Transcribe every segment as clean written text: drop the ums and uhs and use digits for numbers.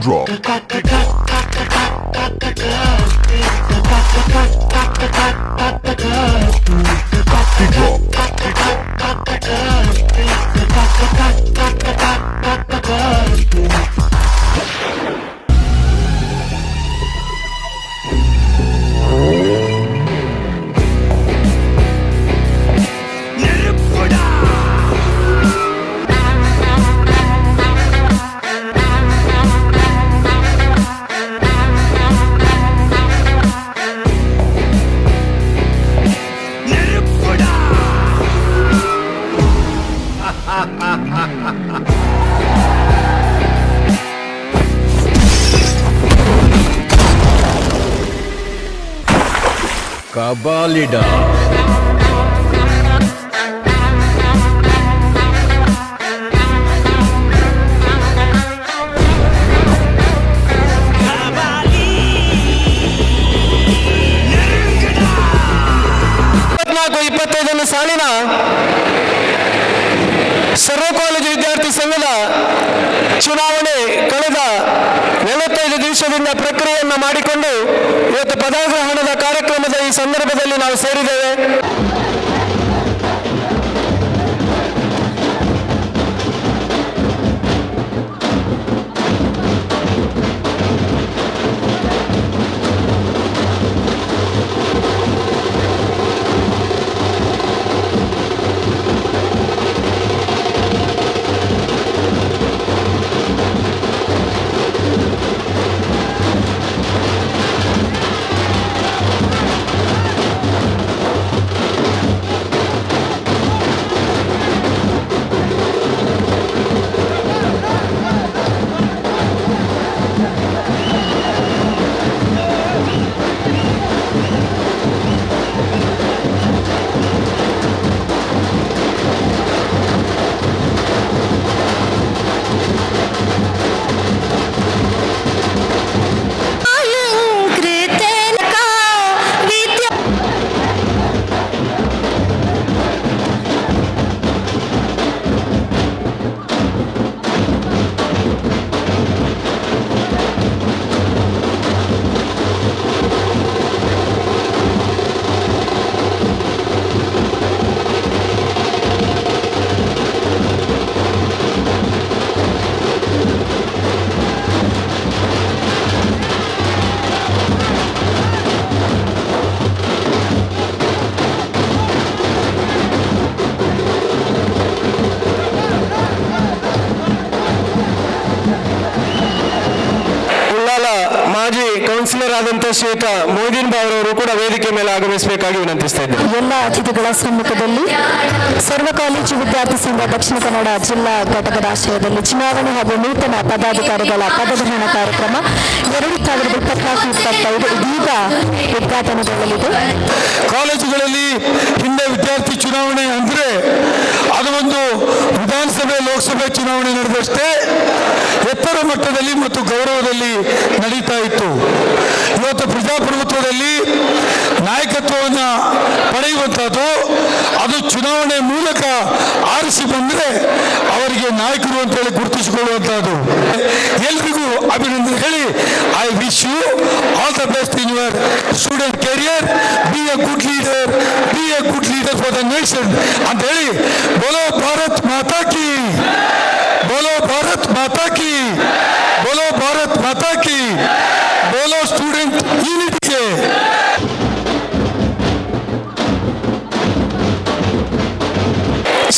drop. Kabalida. ಸಾಲಿನ ಸರ್ವ college ವಿದ್ಯಾರ್ಥಿ ಸಂಘದ ಚುನಾವಣೆ ಕಳೆದ 45 ದಿವಸದಿಂದ ಪ್ರಕ್ರಿಯೆಯನ್ನು ಮಾಡಿಕೊಂಡು ಇವತ್ತು ಪದಗ್ರಹಣದ ಕಾರ್ಯಕ್ರಮದ ಈ ಸಂದರ್ಭದಲ್ಲಿ ನಾವು ಸೇರಿದ್ದೇವೆ. ಮಾಜಿ ಕೌನ್ಸಿಲರ್ ಆದಂತ ಶ್ರೀಯುತ ಮೊಯ್ದೀನ್ ಬಾವರವರು ಕೂಡ ವೇದಿಕೆ ಮೇಲೆ ಆಗಮಿಸಬೇಕಾಗಿ ವಿನಂತಿಸ್ತಾ ಇದ್ದಾರೆ. ಎಲ್ಲ ಅತಿಥಿಗಳ ಸಮ್ಮುಖದಲ್ಲಿ ಸರ್ವ ಕಾಲೇಜು ವಿದ್ಯಾರ್ಥಿ ಸಂಘ ದಕ್ಷಿಣ ಕನ್ನಡ ಜಿಲ್ಲಾ ಘಟಕದ ಆಶ್ರಯದಲ್ಲಿ ಚುನಾವಣೆ ಹಾಗೂ ನೂತನ ಪದಾಧಿಕಾರಿಗಳ ಪದಗ್ರಹಣ ಕಾರ್ಯಕ್ರಮ 2024-25 ಇದೀಗ ಉದ್ಘಾಟನೆಗೊಳ್ಳಲಿದೆ. ಕಾಲೇಜುಗಳಲ್ಲಿ ಹಿಂದೆ ವಿದ್ಯಾರ್ಥಿ ಚುನಾವಣೆ ಅಂದ್ರೆ ಅದು ಒಂದು ವಿಧಾನಸಭೆ ಲೋಕಸಭೆ ಚುನಾವಣೆ ನಡೆದಷ್ಟೇ ಎತ್ತರ ಮಟ್ಟದಲ್ಲಿ ಮತ್ತು ಗೌರವದಲ್ಲಿ ನಡೀತಾ ಇತ್ತು. ಇವತ್ತು ಪ್ರಜಾಪ್ರಭುತ್ವದಲ್ಲಿ ನಾಯಕತ್ವವನ್ನು ಪಡೆಯುವಂಥದ್ದು ಅದು ಚುನಾವಣೆ ಮೂಲಕ ಆರಿಸಿ ಬಂದರೆ ಅವರಿಗೆ ನಾಯಕರು ಅಂತೇಳಿ ಗುರುತಿಸಿಕೊಳ್ಳುವಂಥದ್ದು. ಎಲ್ರಿಗೂ ಅಭಿನಂದನೆ ಹೇಳಿ I wish you all the best in your student career. Be a good leader for the nation ಅಂತ ಹೇಳಿ ಬೋಲೋ ಭಾರತ್ ಮಾತಾ ಕಿ, ಬೋಲೋ ಭಾರತ್ ಮಾತಾ ಕಿ, ಬೋಲೋ ಭಾರತ್ ಮಾತಾ ಕಿ, ಬೋಲೋ ಸ್ಟೂಡೆಂಟ್ ಯೂನಿಟಿಗೆ.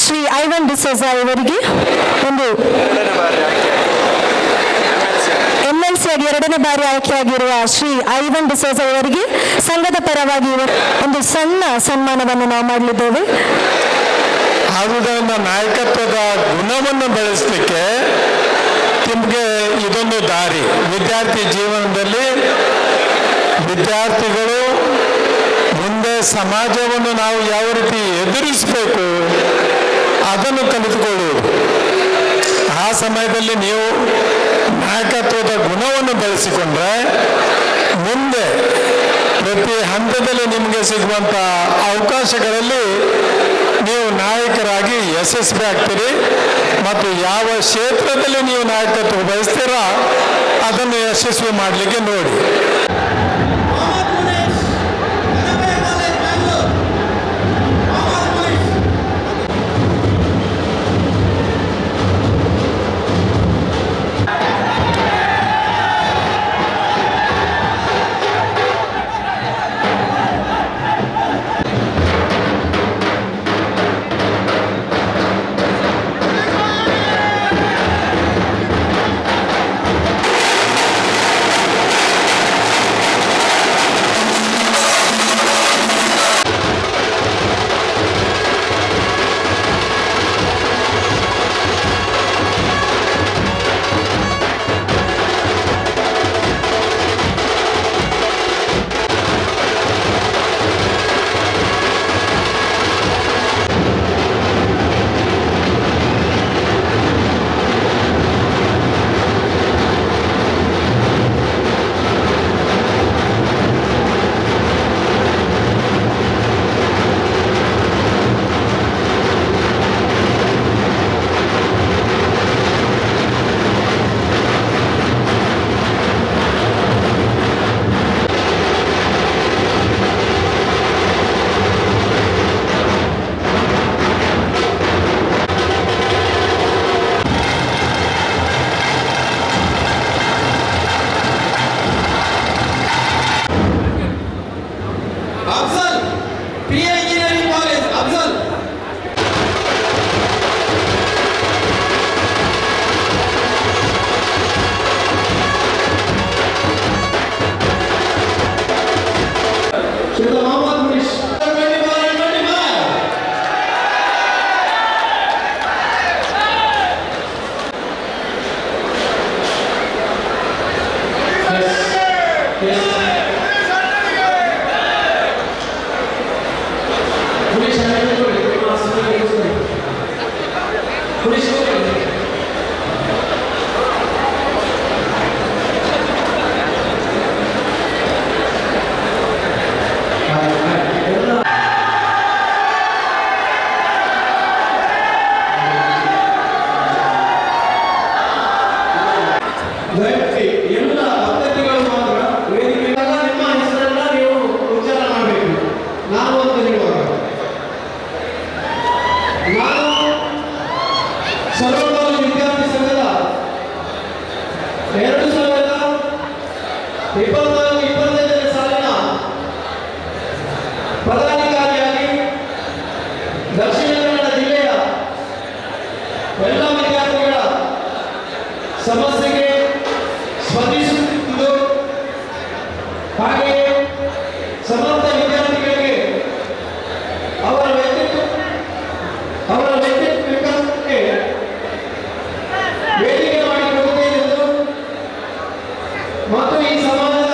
ಶ್ರೀ ಐವನ್ ಡಿಸೋಜಾ ಇವರಿಗೆ ಒಂದು MLC ಆಗಿ 2ನೇ ಬಾರಿ ಆಯ್ಕೆಯಾಗಿರುವ ಶ್ರೀ ಐವನ್ ಡಿಸೋಜಾ ಇವರಿಗೆ ಸಂಘದ ಪರವಾಗಿ ಒಂದು ಸಣ್ಣ ಸನ್ಮಾನವನ್ನು ನಾವು ಮಾಡಲಿದ್ದೇವೆ. ಆದುದರಿಂದ ನಾಯಕತ್ವದ ಗುಣವನ್ನು ಬೆಳೆಸಲಿಕ್ಕೆ ನಿಮಗೆ ಇದೊಂದು ದಾರಿ. ವಿದ್ಯಾರ್ಥಿ ಜೀವನದಲ್ಲಿ ವಿದ್ಯಾರ್ಥಿಗಳು ಮುಂದೆ ಸಮಾಜವನ್ನು ನಾವು ಯಾವ ರೀತಿ ಎದುರಿಸಬೇಕು ಅದನ್ನು ಕಲಿತುಕೊಳ್ಳುವುದು. ಆ ಸಮಯದಲ್ಲಿ ನೀವು ನಾಯಕತ್ವದ ಗುಣವನ್ನು ಬೆಳೆಸಿಕೊಂಡ್ರೆ ಮುಂದೆ ಪ್ರತಿ ಹಂತದಲ್ಲಿ ನಿಮಗೆ ಸಿಗುವಂಥ ಅವಕಾಶಗಳಲ್ಲಿ ನೀವು ನಾಯಕರಾಗಿ ಯಶಸ್ವಿ ಆಗ್ತೀರಿ. ಮತ್ತು ಯಾವ ಕ್ಷೇತ್ರದಲ್ಲಿ ನೀವು ನಾಯಕತ್ವ ಬಯಸ್ತೀರಾ ಅದನ್ನು ಯಶಸ್ವಿ ಮಾಡಲಿಕ್ಕೆ ನೋಡಿ. ಪದಾಧಿಕಾರಿಯಾಗಿ ದಕ್ಷಿಣ ಕನ್ನಡ ಜಿಲ್ಲೆಯ ಎಲ್ಲ ವಿದ್ಯಾರ್ಥಿಗಳ ಸಮಸ್ಯೆಗೆ ಸ್ಪಂದಿಸುತ್ತಿದ್ದು ಹಾಗೆಯೇ ಸಮರ್ಥ ವಿದ್ಯಾರ್ಥಿಗಳಿಗೆ ಅವರ ವ್ಯಕ್ತಿತ್ವಕ್ಕೆ ವೇದಿಕೆ ಮಾಡಿಕೊಡುತ್ತೇನೆಂದು ಮತ್ತು ಈ ಸಮಾಜದ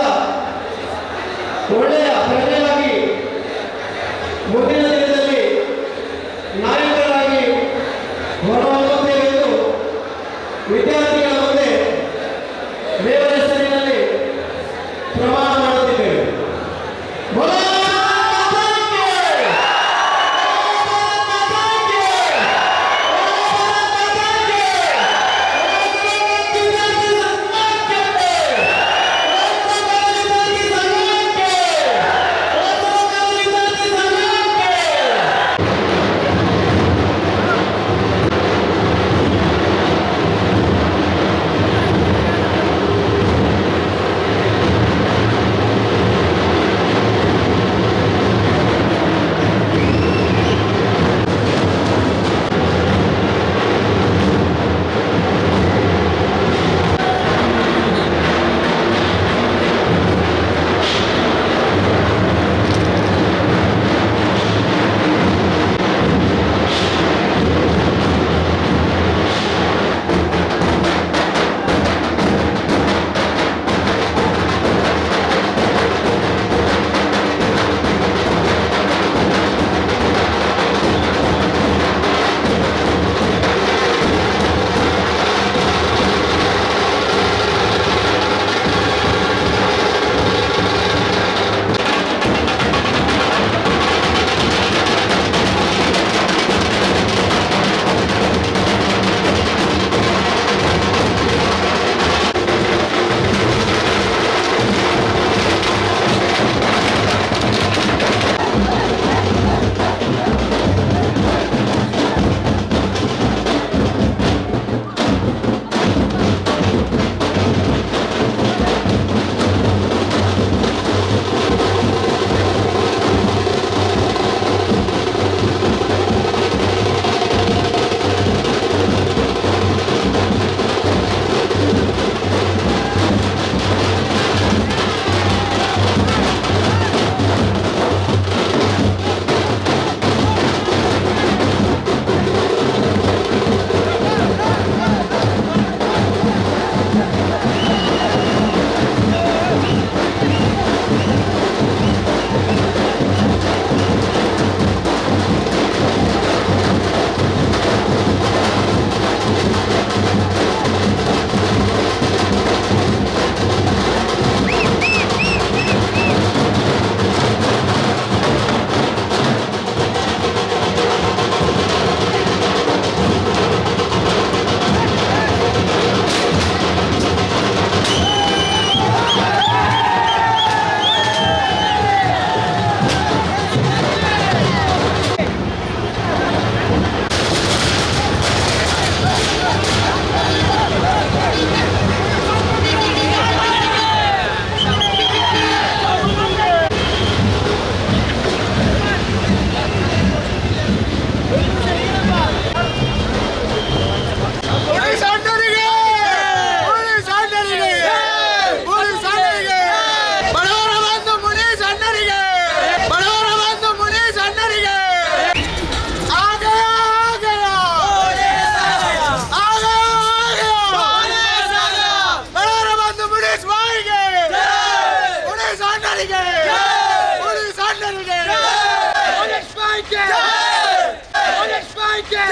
के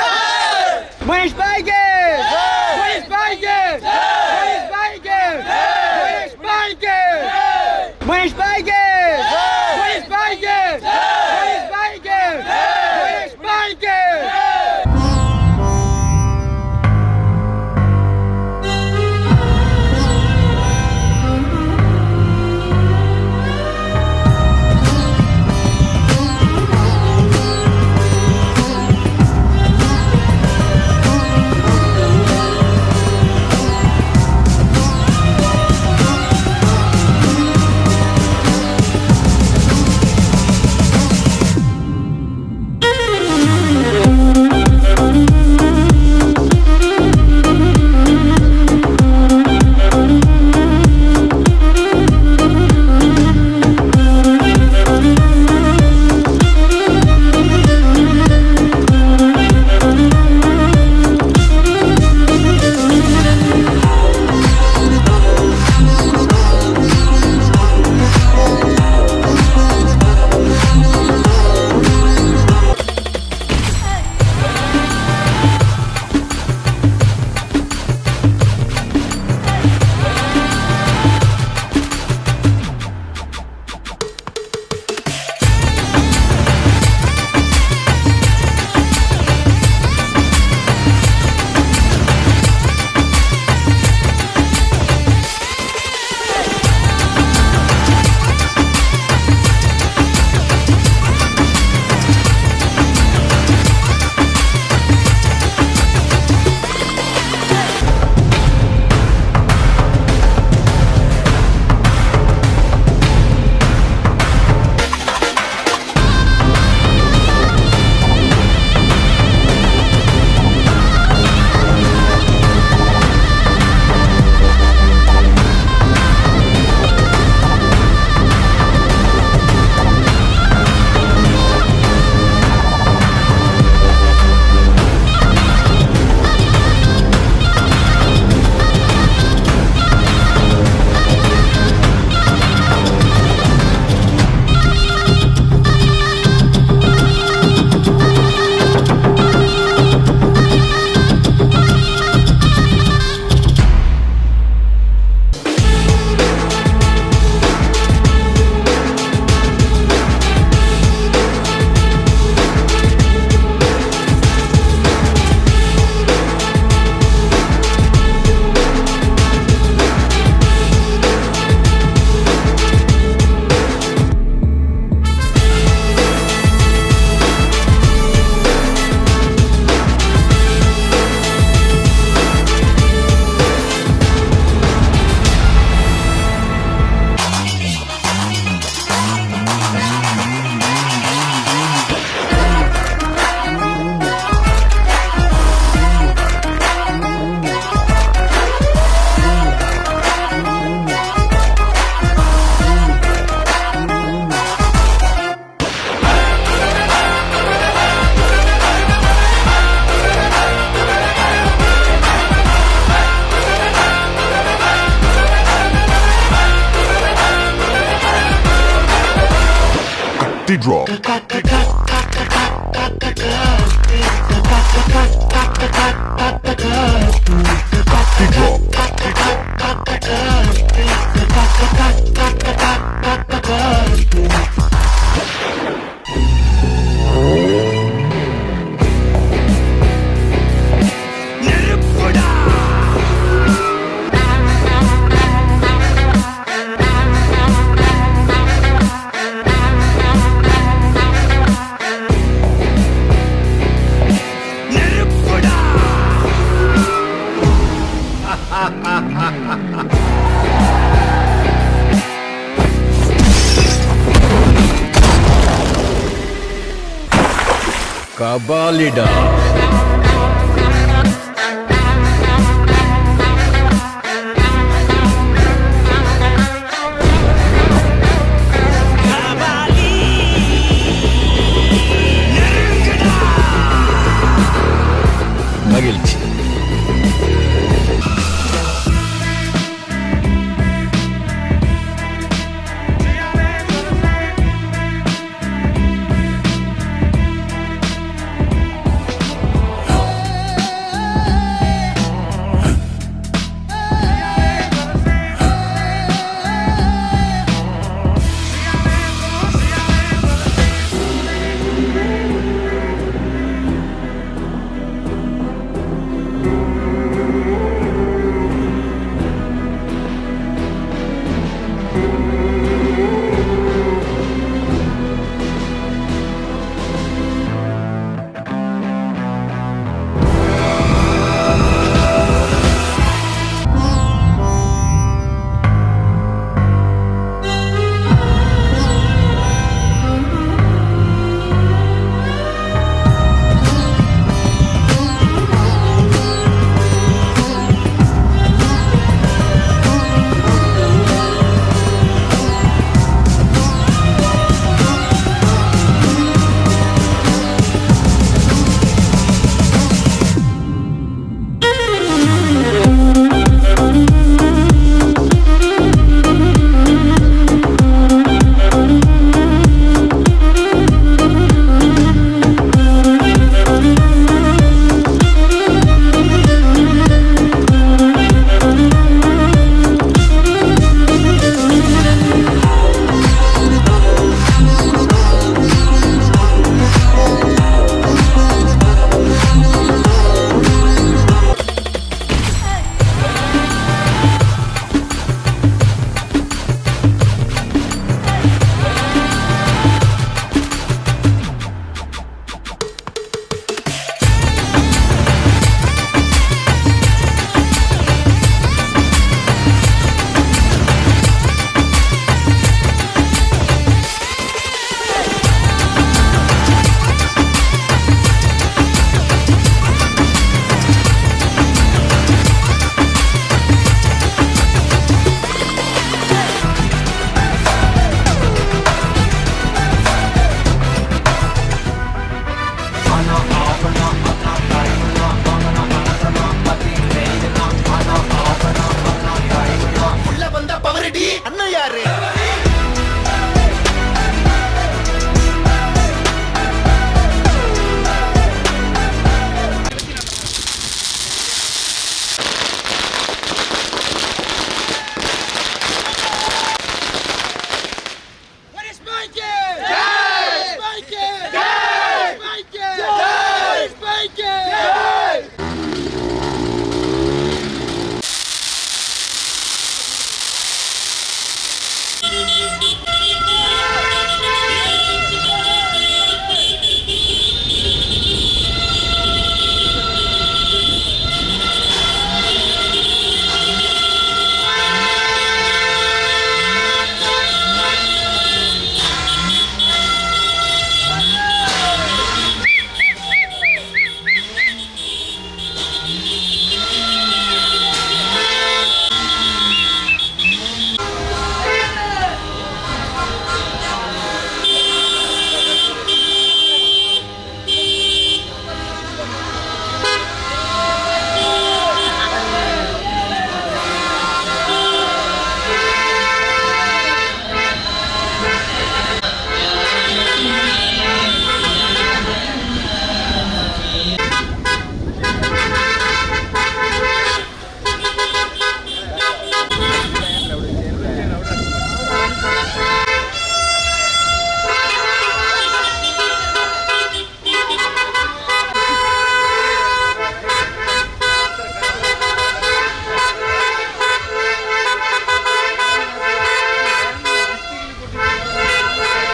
महेश भाई के महेश भाई के महेश भाई के महेश भाई के महेश भाई के महेश भाई के महेश भाई के महेश भाई के Ditrict. Kabalida. மகிழ்ச்சி.